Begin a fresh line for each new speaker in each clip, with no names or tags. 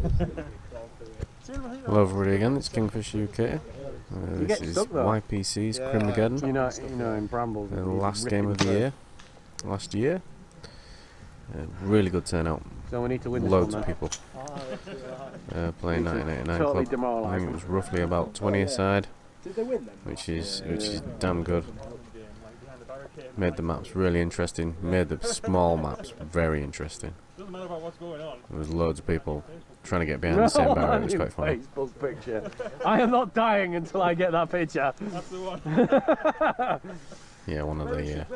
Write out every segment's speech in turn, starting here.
Hello everybody again, it's Kingfisher UK. This is YPC's CRIMBOGEDDON.
You know, in Brambles.
The last game of the year. Last year. Really good turnout.
So we need to win this
Loads
one,
of people playing 1989
totally
club. I think it was roughly about 20 aside, which is damn good. Made the maps really interesting. Made the small maps very interesting. There was loads of people trying to get behind the same barrier. It was quite funny.
Facebook picture. I am not dying until I get that picture.
That's the one.
Yeah, one of the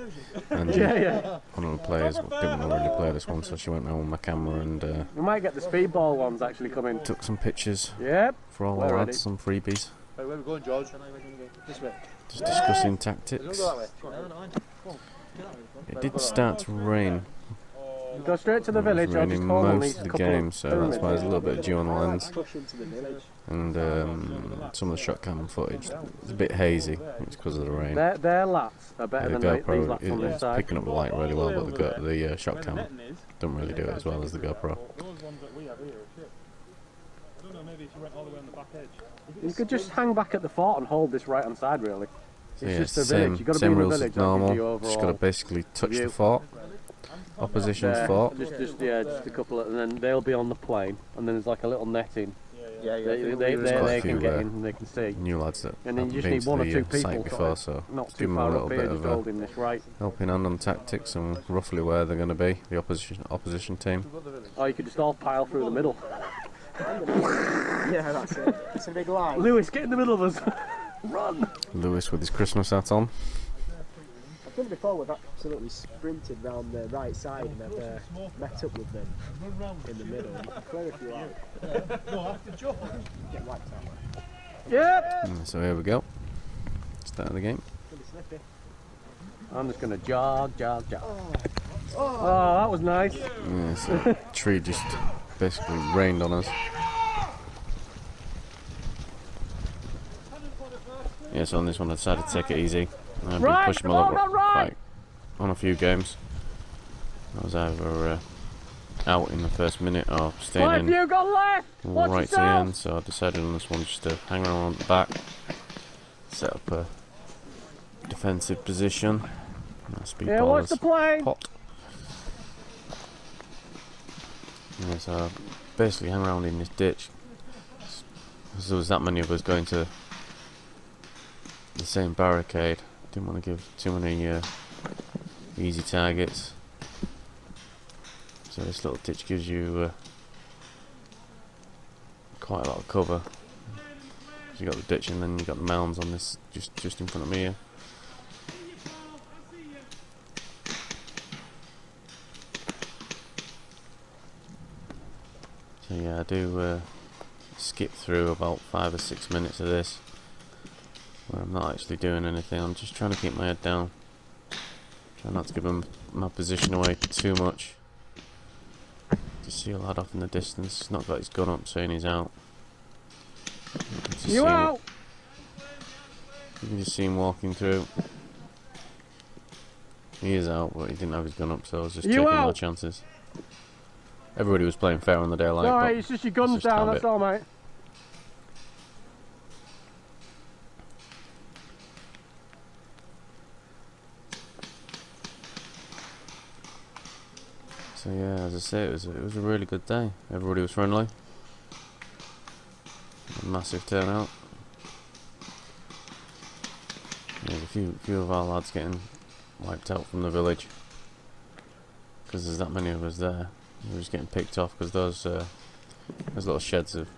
one of the players didn't want to really play this one, so she went home with my camera and
We might get the speedball ones actually coming.
took some pictures.
Yep.
For all the lads, some freebies.
Wait, where are we going, George? This way.
Just discussing tactics. It did start to rain.
Go straight to the village.
It was raining most of the game, so that's why there's a little bit of dew on the lens. And some of the shot cam footage is a bit hazy. It's because of the rain.
Their lats are better
The
than these
GoPro
lats on this
is
side.
picking up the light really well, but the shot cam doesn't really do it as well as the GoPro.
You could just hang back at the fort and hold this right hand side, really.
So
It's
yeah,
just the village. You've got to be
same
in the
rules
village.
as normal.
Overall
Just got to basically touch
view.
the fort, opposition's fort.
Just a couple, and then they'll be on the plane, and then there's like a little netting.
Yeah,
They can get in and they can see.
New lads that
And then
haven't
you just
been
need
to
one or
the
two people
site before, so
not
just
too
give them a
far
little
up
bit
here,
of
just holding this right.
helping hand on tactics and roughly where they're going to be, the opposition team.
Or you could just all pile through the middle.
Yeah, that's it. It's a big line.
Lewis, get in the middle of us. Run!
Lewis with his Christmas hat on.
I've done before, we've absolutely sprinted round the right side and I've met up with them in the middle. You can clear if you like.
No, after George.
Get wiped out.
Yep!
So here we go. Start of the game.
It's gonna be snippy.
I'm just going to jog. Oh, that was nice.
Yeah, so the tree just basically rained on us. Yeah, so on this one I decided to take it easy. I've been pushing my luck quite on a few games. I was either out in the first minute or staying in
You got left!
right to the end, so I decided on this one just to hang around the back, set up a defensive position.
Yeah, watch the plane!
Pot. Yeah, so basically hang around in this ditch. Because there was that many of us going to the same barricade. Didn't want to give too many easy targets. So this little ditch gives you quite a lot of cover. You got the ditch and then you got the mounds on this just in front of me here. So yeah, I do skip through about 5 or 6 minutes of this where I'm not actually doing anything. I'm just trying to keep my head down. Try not to give my position away too much. Just see a lad off in the distance. He's not got his gun up saying he's out.
You out!
You can just see him walking through. He is out, but he didn't have his gun up, so I was just taking my chances. Everybody was playing fair on the daylight.
Alright, it's just your guns down, that's all, mate.
So yeah, as I say, it was a really good day. Everybody was friendly. A massive turnout. There's a few of our lads getting wiped out from the village because there's that many of us there. We're just getting picked off because those little sheds of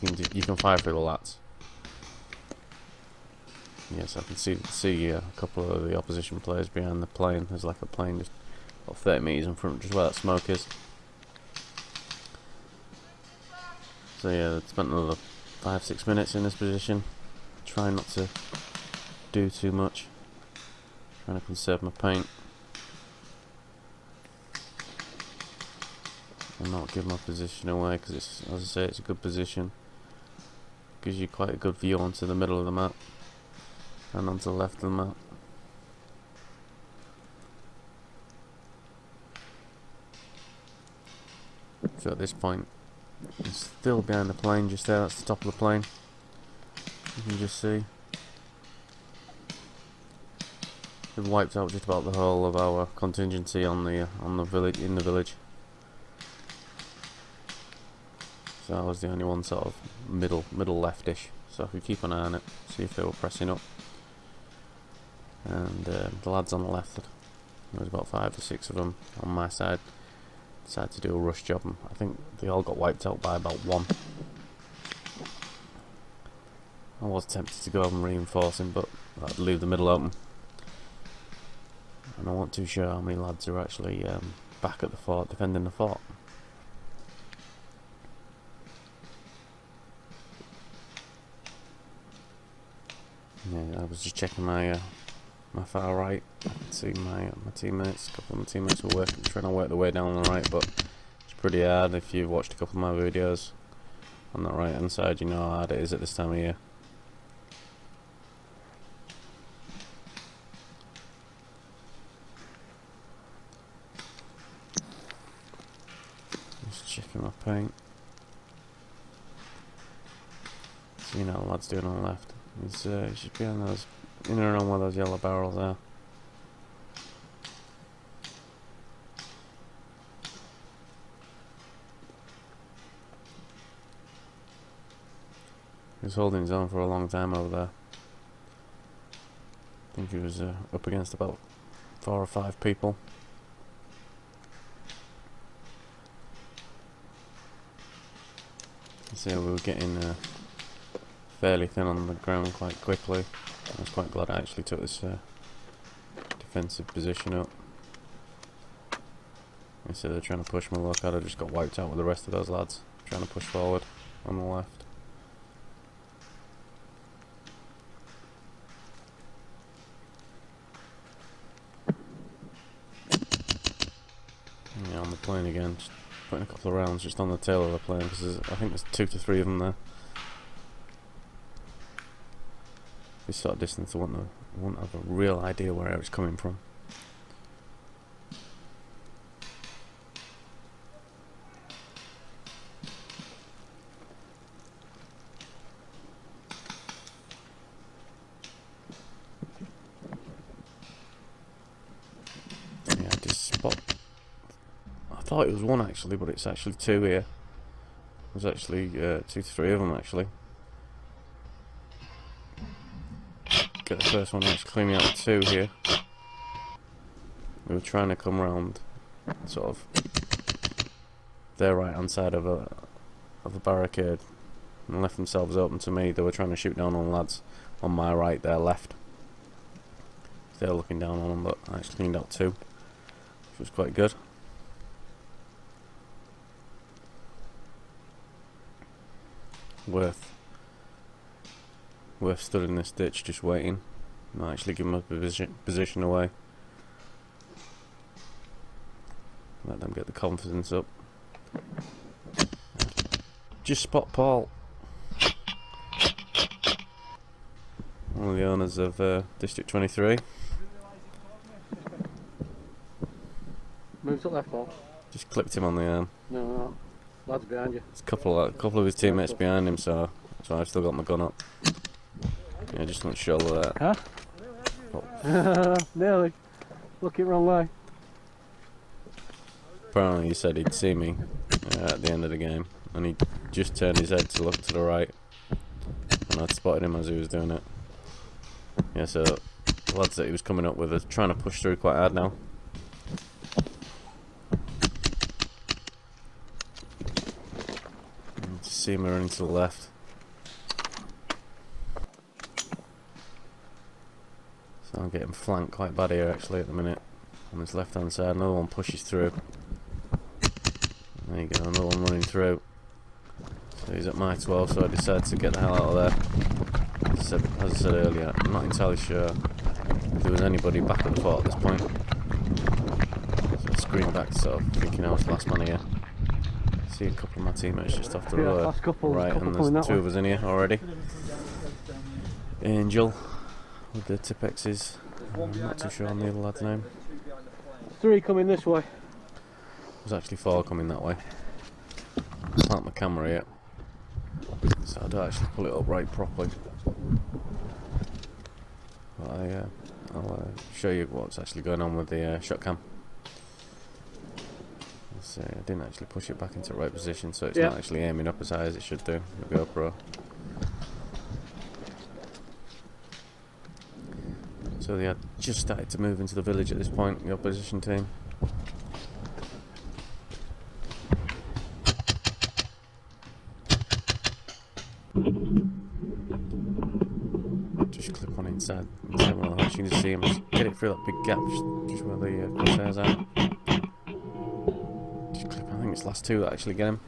you can fire through the lats. Yes, I can see a couple of the opposition players behind the plane. There's like a plane just about 30 metres in front, just where that smoke is. So yeah, I spent another 5-6 minutes in this position, trying not to do too much, trying to conserve my paint and not give my position away, because it's, as I say, it's a good position. Gives you quite a good view onto the middle of the map and onto the left of the map. So at this point It's still behind the plane just there, that's the top of the plane. You can just see. We've wiped out just about the whole of our contingency on the village, in the village. So I was the only one sort of middle leftish, so I could keep an eye on it, see if they were pressing up. And the lads on the left, there was about 5 or 6 of them on my side, decided to do a rush job, and I think they all got wiped out by about 1. I was tempted to go and reinforce him, but I'd leave the middle open. And I wasn't too sure how many lads are actually back at the fort, defending the fort. Yeah, I was just checking my my far right. I could see my teammates. A couple of my teammates were trying to work their way down on the right, but it's pretty hard. If you've watched a couple of my videos on that right hand side, you know how hard it is at this time of year. Just checking my paint. Seeing how the lad's doing on the left. He's should be on those, in and around where those yellow barrels are. He was holding his own for a long time over there. I think he was up against about 4 or 5 people. So we were getting fairly thin on the ground quite quickly. I was quite glad I actually took this defensive position up. Instead of trying to push my luck out, I just got wiped out with the rest of those lads trying to push forward on the left. Yeah, on the plane again, just putting a couple of rounds just on the tail of the plane, because I think there's 2 to 3 of them there. This sort of distance, I wouldn't have a real idea where I was coming from. Yeah, I just spot. I thought it was 1 actually, but it's actually 2 here. There's actually 2 to 3 of them actually. Get the first one actually cleaning out 2 here. We were trying to come round sort of their right hand side of a barricade and left themselves open to me. They were trying to shoot down on lads on my right, their left. They were looking down on them, but I actually cleaned out 2, which was quite good. Worth stood in this ditch just waiting, not actually giving my position away. Let them get the confidence up. Just spot Paul, one of the owners of District 23.
Move to left, Paul.
Just clipped him on the arm.
No. Lads behind you.
There's a couple of his teammates behind him, so I've still got my gun up. Yeah, just want to shoulder that.
Huh?
Oh.
Nearly. Look it wrong way.
Apparently he said he'd see me at the end of the game, and he just turned his head to look to the right, and I'd spotted him as he was doing it. Yeah, so the lads that he was coming up with are trying to push through quite hard now. And just see him running to the left. So I'm getting flanked quite bad here actually at the minute on this left hand side. Another one pushes through. There you go, another one running through. So he's at my 12, so I decided to get the hell out of there. As I said earlier, I'm not entirely sure if there was anybody back at the fort at this point. So I screamed back, so thinking I was the last man here. See a couple of my teammates just off the road. Right, and there's 2 of us in here already. Angel with the Tipexes. I'm not too sure on the other lad's name.
3 coming this way.
There's actually 4 coming that way. plant my camera yet, so I don't actually pull it up right properly. But I'll show you what's actually going on with the shot cam. So I didn't actually push it back into the right position, so it's not actually aiming up as high as it should do, the GoPro. So they had just started to move into the village at this point, the opposition team. Just clip on inside one of the huts. You can see him just get it through that big gap, just where the crosshairs are. Just clip, I think it's last two that actually get him.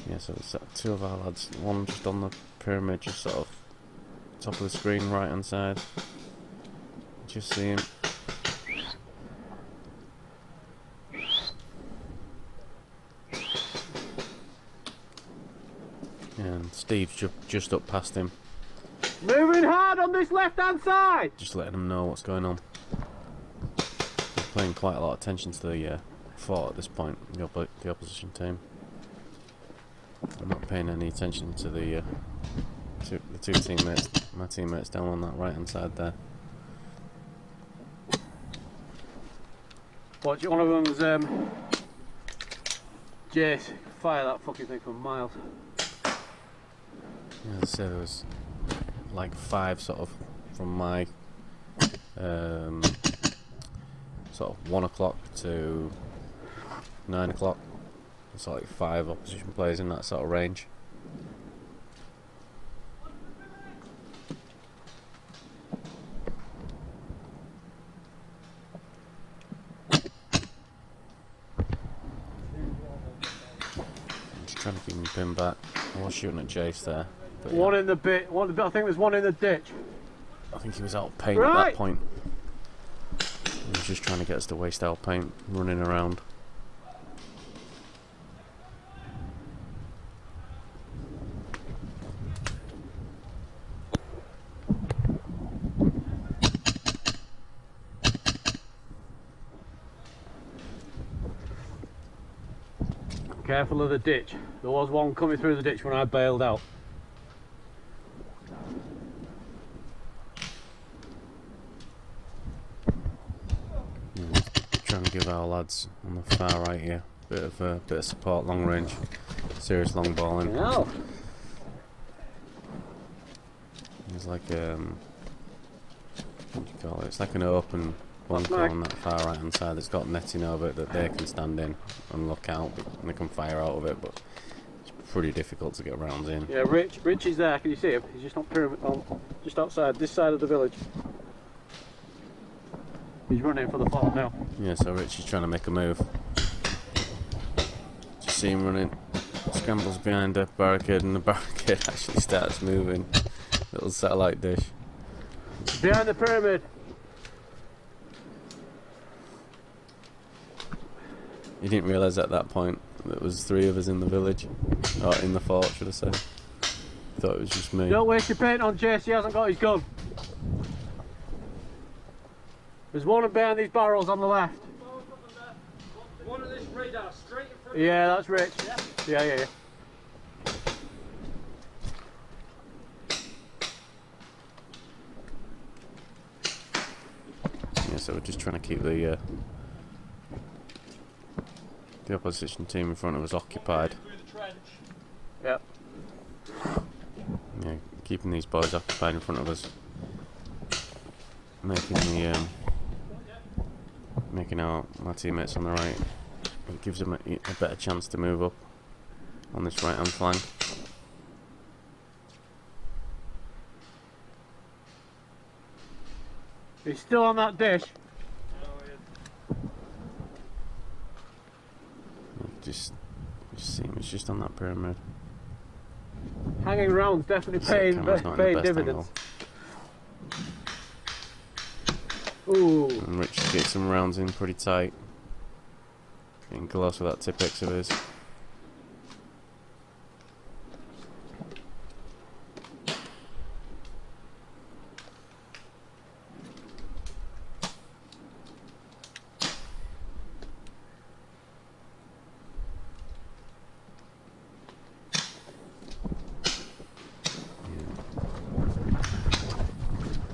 Yeah, so it's two of our lads, one just on the pyramid, just sort of top of the screen, right hand side. Just see him. And Steve's just up past him.
Moving hard on this left hand side!
Just letting them know what's going on. They're paying quite a lot of attention to the fort at this point, the opposition team. I'm not paying any attention to the two teammates, my teammates down on that right hand side there.
Watch, one of them's Jace. Fire that fucking thing from miles.
Yeah, as I say, there was like 5 sort of from my sort of 1 o'clock to 9 o'clock. It's like 5 opposition players in that sort of range. I'm just trying to keep him pinned back. I was shooting at Jace there. But
One in the bit. I think there's one in the ditch.
I think he was out of paint at that point. He was just trying to get us to waste our paint, running around.
Careful of the ditch. There was one coming through the ditch when I bailed out.
Yeah, trying to give our lads on the far right here bit of support, long range, serious long balling.
No.
It's like what do you call it? It's like an open bunker on that far right hand side that's got netting over it that they can stand in and look out, and they can fire out of it, but it's pretty difficult to get rounds in.
Yeah, Rich is there. Can you see him? He's just on pyramid, just outside this side of the village. He's running for the fort now.
Yeah, so Rich is trying to make a move. Just see him running, scrambles behind a barricade, and the barricade actually starts moving. Little satellite dish.
Behind the pyramid.
You didn't realise at that point there was 3 of us in the village, or in the fort, should I say? Thought it was just me.
Don't waste your paint on Jace, he hasn't got his gun. There's one behind these barrels on the left.
One of this radar straight in front.
Yeah, that's Rich. Yeah.
Yeah, so we're just trying to keep the opposition team in front of us occupied.
Yeah.
Yeah, keeping these boys occupied in front of us, making my teammates on the right. It gives them a better chance to move up on this right hand flank.
He's still on that dish.
Just see him, it's just on that pyramid.
Hanging round's definitely paying dividends. Ooh.
And Rich gets some rounds in pretty tight. Getting close with that Tipex of his.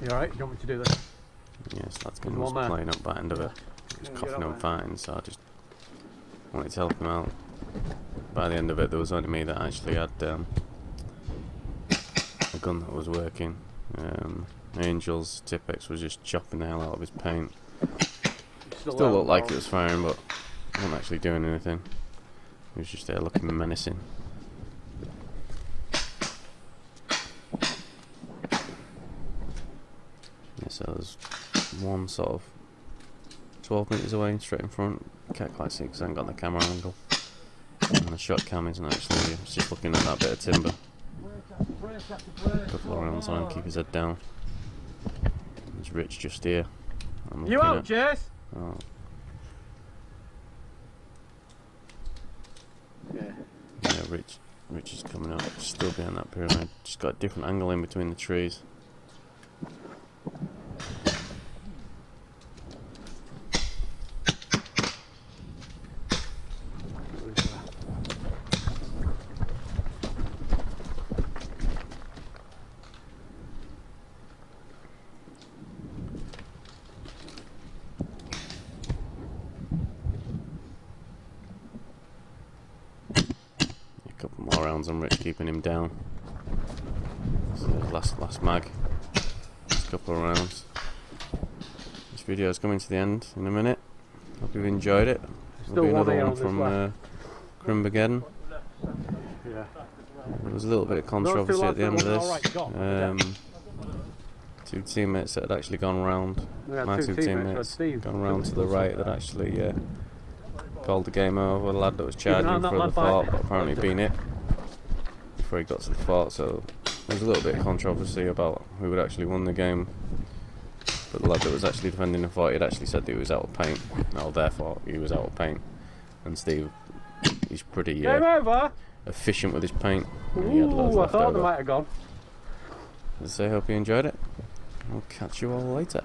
You alright? Do you want me to do this?
Yes, that's
There's
gun was
one there.
playing up that end of it. Just
Get
coughing
up
and
there.
fighting, so I just wanted to help him out. By the end of it, there was only me that actually had a gun that was working. Angel's Tipex was just chopping the hell out of his paint.
Still
Still
there,
looked like
bro.
it was firing, but wasn't actually doing anything. He was just there looking menacing. Yeah, so there's one sort of 12 metres away, straight in front. Can't quite see because I haven't got the camera angle. And the shot cam isn't actually, it's just looking at that bit of timber. A couple of rounds on him, keep his head down. There's Rich just here. I'm
You
looking
out,
at-
Chase?
Oh,
Yeah.
yeah, Rich is coming up, still behind that pyramid. Just got a different angle in between the trees. A couple more rounds on Rich, keeping him down. So last mag. Just a couple of rounds. This video is coming to the end in a minute. Hope you've enjoyed it.
Still
There'll be
one
another
here
one
on this
from
left.
CRIMBOGEDDON.
Yeah.
There was a little bit of
Those two
controversy at
lads
the end of
that were
this.
alright got,
Two teammates that had actually gone round.
We had
My
two
two
teammates,
teammates
Steve.
gone round to the right that actually called the game over. The lad that was charging
on that
for the
lad by-
fort, but apparently been it before he got to the fort. So there was a little bit of controversy about who would actually won the game. But the lad that was actually defending the fort, he'd actually said that he was out of paint. No, therefore he was out of paint. And Steve, he's pretty
Game over!
efficient with his paint. And he had loads
Ooh, I
left
thought they
over.
might have gone.
As I say, hope you enjoyed it. I'll catch you all later.